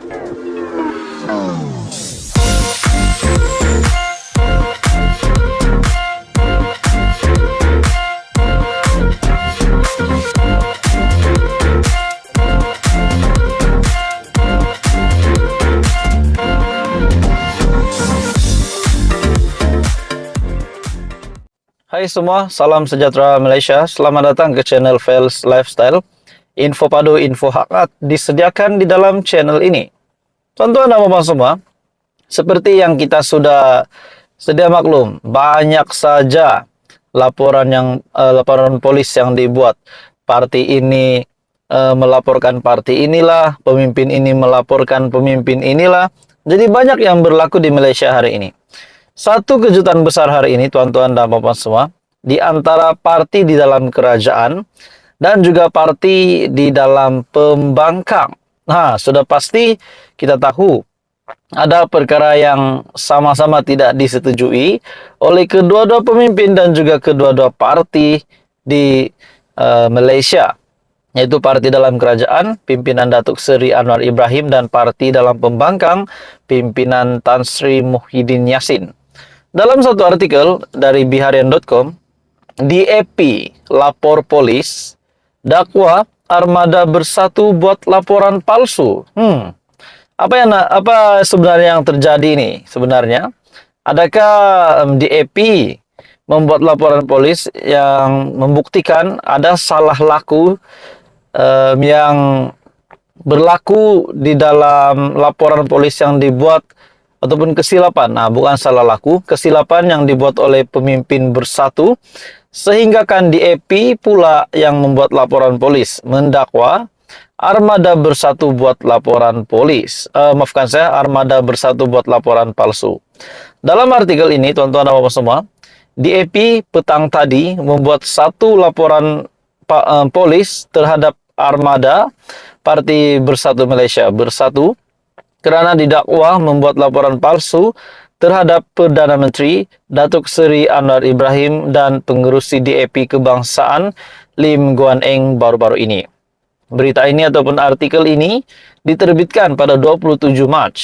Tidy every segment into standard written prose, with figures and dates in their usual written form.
Hai semua, salam sejahtera Malaysia. Selamat datang ke channel Fels Lifestyle. Info padu, info hangat disediakan di dalam channel ini. Tuan-tuan dan puan semua, seperti yang kita sudah sedia maklum, banyak saja laporan polis yang dibuat. Parti ini melaporkan parti inilah, pemimpin ini melaporkan pemimpin inilah. Jadi banyak yang berlaku di Malaysia hari ini. Satu kejutan besar hari ini, tuan-tuan dan puan semua, di antara parti di dalam kerajaan dan juga parti di dalam pembangkang. Nah, sudah pasti kita tahu ada perkara yang sama-sama tidak disetujui oleh kedua-dua pemimpin dan juga kedua-dua parti di Malaysia, yaitu parti dalam kerajaan, pimpinan Datuk Seri Anwar Ibrahim, dan parti dalam pembangkang, pimpinan Tan Sri Muhyiddin Yassin. Dalam satu artikel dari Biharian.com, DAP lapor polis, dakwa armada bersatu buat laporan palsu. Apa sebenarnya yang terjadi ini? Sebenarnya, adakah DAP membuat laporan polis yang membuktikan ada salah laku yang berlaku di dalam laporan polis yang dibuat, ataupun kesilapan? Nah, bukan salah laku, kesilapan yang dibuat oleh pemimpin bersatu, sehingga kan DAP pula yang membuat laporan polis mendakwa armada bersatu buat laporan polis. Maafkan saya, armada bersatu buat laporan palsu. Dalam artikel ini, tuan-tuan dan puan semua, DAP petang tadi membuat satu laporan polis terhadap armada Parti Bersatu Malaysia Bersatu kerana didakwa membuat laporan palsu terhadap Perdana Menteri Datuk Seri Anwar Ibrahim dan pengerusi DAP Kebangsaan Lim Guan Eng baru-baru ini. Berita ini ataupun artikel ini diterbitkan pada 27 Mac.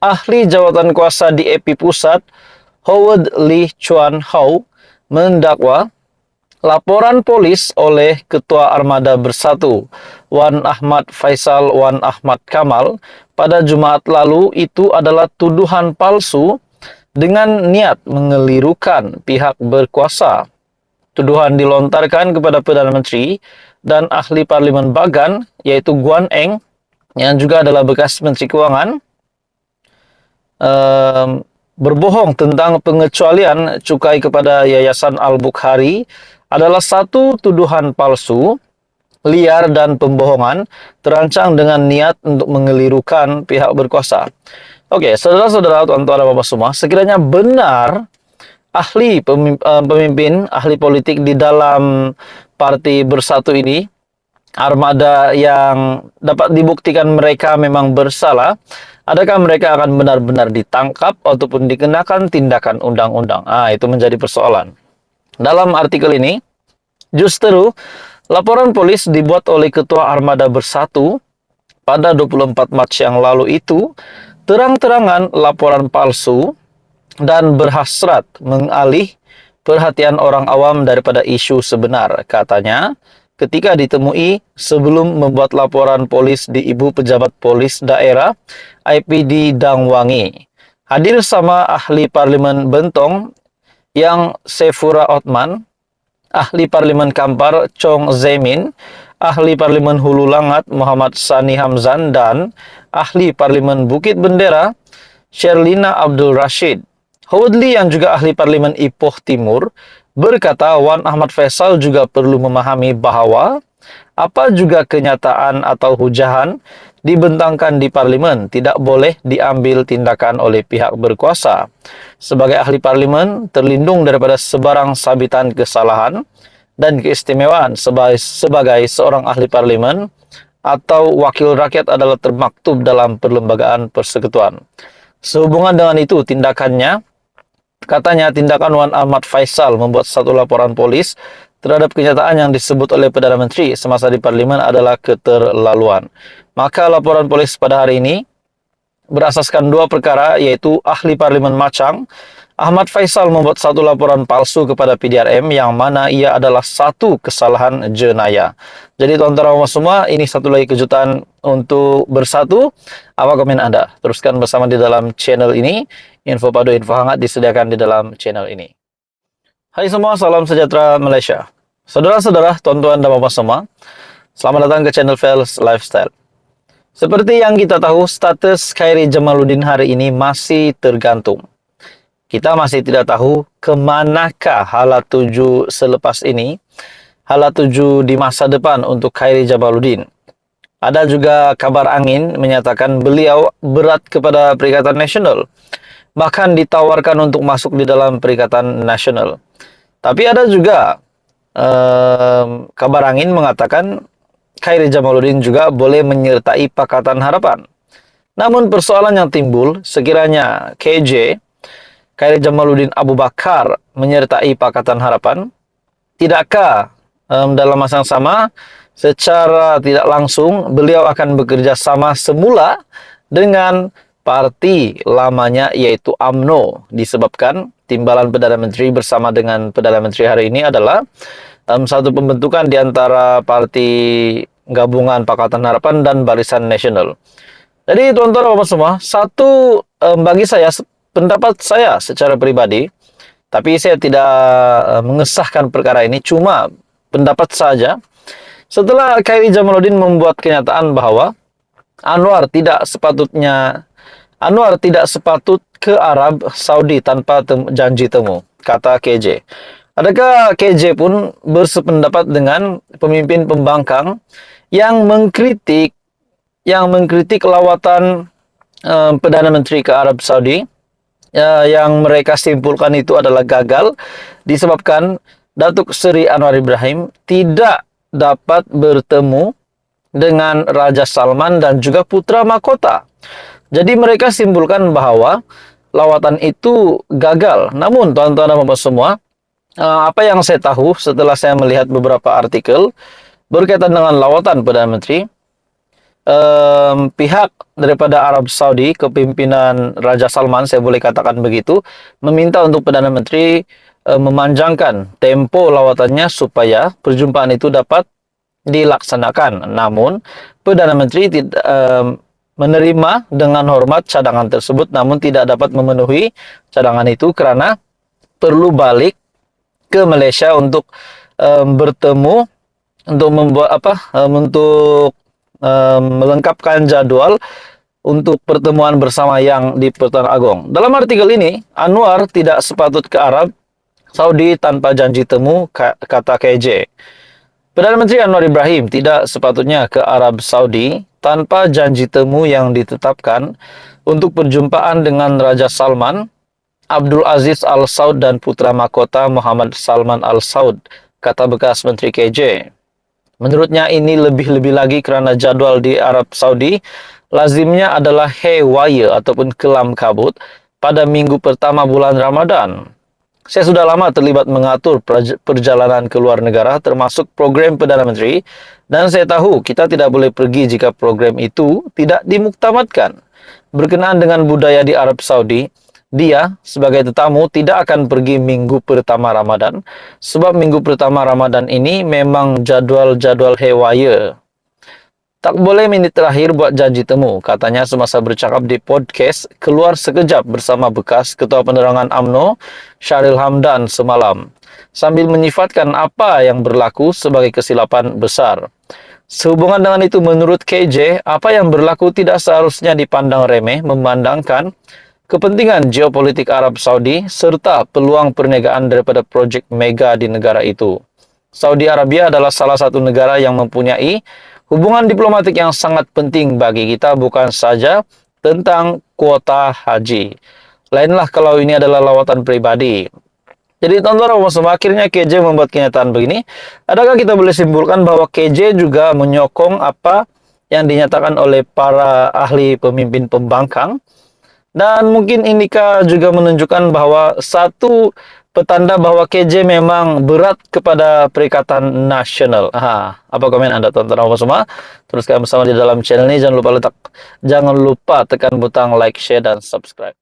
Ahli Jawatan Kuasa DAP Pusat Howard Lee Chuan Hau mendakwa laporan polis oleh Ketua Armada Bersatu Wan Ahmad Faisal Wan Ahmad Kamal pada Jumaat lalu itu adalah tuduhan palsu dengan niat mengelirukan pihak berkuasa. Tuduhan dilontarkan kepada Perdana Menteri dan Ahli Parlimen Bagan, yaitu Guan Eng, yang juga adalah bekas Menteri Kewangan, berbohong tentang pengecualian cukai kepada Yayasan Al-Bukhari adalah satu tuduhan palsu, liar dan pembohongan terancang dengan niat untuk mengelirukan pihak berkuasa. Oke, saudara-saudara, tuan-tuan dan puan semua, sekiranya benar pemimpin, ahli politik di dalam Parti Bersatu ini, armada yang dapat dibuktikan mereka memang bersalah, adakah mereka akan benar-benar ditangkap ataupun dikenakan tindakan undang-undang? Itu menjadi persoalan. Dalam artikel ini, justru laporan polis dibuat oleh Ketua Armada Bersatu pada 24 Mac yang lalu itu terang-terangan laporan palsu dan berhasrat mengalih perhatian orang awam daripada isu sebenar, katanya, ketika ditemui sebelum membuat laporan polis di Ibu Pejabat Polis Daerah IPD Dangwangi. Hadir sama Ahli Parlimen Bentong yang Sefura Othman, Ahli Parlimen Kampar Chong Zemin, Ahli Parlimen Hulu Langat Muhammad Sani Hamzan, dan Ahli Parlimen Bukit Bendera Sherlina Abdul Rashid. Howard Lee yang juga Ahli Parlimen Ipoh Timur berkata Wan Ahmad Faisal juga perlu memahami bahawa apa juga kenyataan atau hujahan dibentangkan di Parlimen tidak boleh diambil tindakan oleh pihak berkuasa. Sebagai ahli Parlimen, terlindung daripada sebarang sabitan kesalahan dan keistimewaan sebagai seorang ahli Parlimen atau wakil rakyat adalah termaktub dalam Perlembagaan Persekutuan. Sehubungan dengan itu, tindakan Wan Ahmad Faisal membuat satu laporan polis terhadap kenyataan yang disebut oleh Perdana Menteri semasa di Parlimen adalah keterlaluan. Maka laporan polis pada hari ini berasaskan dua perkara, yaitu ahli Parlimen Machang, Ahmad Faisal, membuat satu laporan palsu kepada PDRM yang mana ia adalah satu kesalahan jenayah. Jadi tuan-tuan dan semua, ini satu lagi kejutan untuk bersatu. Apa komen Anda? Teruskan bersama di dalam channel ini. Info padu, info hangat disediakan di dalam channel ini. Hai semua, salam sejahtera Malaysia. Saudara-saudara, tuan-tuan dan bapak semua, selamat datang ke channel Fels Lifestyle. Seperti yang kita tahu, status Khairi Jamaluddin hari ini masih tergantung. Kita masih tidak tahu kemanakah hala tuju selepas ini, hala tuju di masa depan untuk Khairi Jamaluddin. Ada juga kabar angin menyatakan beliau berat kepada Perikatan Nasional, bahkan ditawarkan untuk masuk di dalam Perikatan Nasional. Tapi ada juga kabar angin mengatakan Khairi Jamaluddin juga boleh menyertai Pakatan Harapan. Namun persoalan yang timbul, sekiranya KJ, Khairi Jamaluddin Abu Bakar, menyertai Pakatan Harapan, tidakkah dalam masa yang sama, secara tidak langsung, beliau akan bekerja sama semula dengan parti lamanya, yaitu UMNO, disebabkan timbalan Perdana Menteri bersama dengan Perdana Menteri hari ini adalah satu pembentukan di antara parti gabungan Pakatan Harapan dan Barisan Nasional. Jadi tuan-tuan dan semua, satu bagi saya, pendapat saya secara pribadi, tapi saya tidak mengesahkan perkara ini, cuma pendapat saja. Setelah Khairi Jamaluddin membuat kenyataan bahwa Anwar tidak sepatut ke Arab Saudi tanpa janji temu, kata KJ. Adakah KJ pun bersependapat dengan pemimpin pembangkang yang mengkritik lawatan Perdana Menteri ke Arab Saudi, yang mereka simpulkan itu adalah gagal disebabkan Datuk Seri Anwar Ibrahim tidak dapat bertemu dengan Raja Salman dan juga putra mahkota. Jadi mereka simpulkan bahwa lawatan itu gagal. Namun tuan-tuan dan bapak semua, apa yang saya tahu setelah saya melihat beberapa artikel berkaitan dengan lawatan Perdana Menteri, pihak daripada Arab Saudi, kepimpinan Raja Salman, saya boleh katakan begitu, meminta untuk Perdana Menteri memanjangkan tempo lawatannya supaya perjumpaan itu dapat dilaksanakan. Namun Perdana Menteri tidak menerima dengan hormat cadangan tersebut, namun tidak dapat memenuhi cadangan itu karena perlu balik ke Malaysia untuk bertemu, untuk melengkapkan jadwal untuk pertemuan bersama yang di Pertuan Agong. Dalam artikel ini, Anwar tidak sepatut ke Arab Saudi tanpa janji temu, kata KJ. Perdana Menteri Anwar Ibrahim tidak sepatutnya ke Arab Saudi tanpa janji temu yang ditetapkan untuk perjumpaan dengan Raja Salman, Abdul Aziz Al Saud dan putra mahkota Muhammad Salman Al Saud, kata bekas Menteri KJ. Menurutnya ini lebih-lebih lagi kerana jadwal di Arab Saudi lazimnya adalah Haywire ataupun kelam kabut pada minggu pertama bulan Ramadan. Saya sudah lama terlibat mengatur perjalanan ke luar negara termasuk program Perdana Menteri, dan saya tahu kita tidak boleh pergi jika program itu tidak dimuktamadkan. Berkenaan dengan budaya di Arab Saudi, dia sebagai tetamu tidak akan pergi minggu pertama Ramadan, sebab minggu pertama Ramadan ini memang jadwal-jadwal Haywire. Tak boleh minit terakhir buat janji temu, katanya semasa bercakap di podcast Keluar Sekejap bersama bekas Ketua Penerangan UMNO Syahril Hamdan semalam, sambil menyifatkan apa yang berlaku sebagai kesilapan besar. Sehubungan dengan itu, menurut KJ, apa yang berlaku tidak seharusnya dipandang remeh memandangkan kepentingan geopolitik Arab Saudi serta peluang perniagaan daripada projek mega di negara itu. Saudi Arabia adalah salah satu negara yang mempunyai hubungan diplomatik yang sangat penting bagi kita, bukan saja tentang kuota haji. Lainlah kalau ini adalah lawatan pribadi. Jadi tuan-tuan semua, akhirnya KJ membuat kenyataan begini. Adakah kita boleh simpulkan bahwa KJ juga menyokong apa yang dinyatakan oleh para ahli pemimpin pembangkang? Dan mungkin Indika juga menunjukkan bahwa satu petanda bahwa KJ memang berat kepada perikatan nasional. Apa komen Anda teman-teman semua? Teruskan bersama di dalam channel ini. Jangan lupa tekan butang like, share, dan subscribe.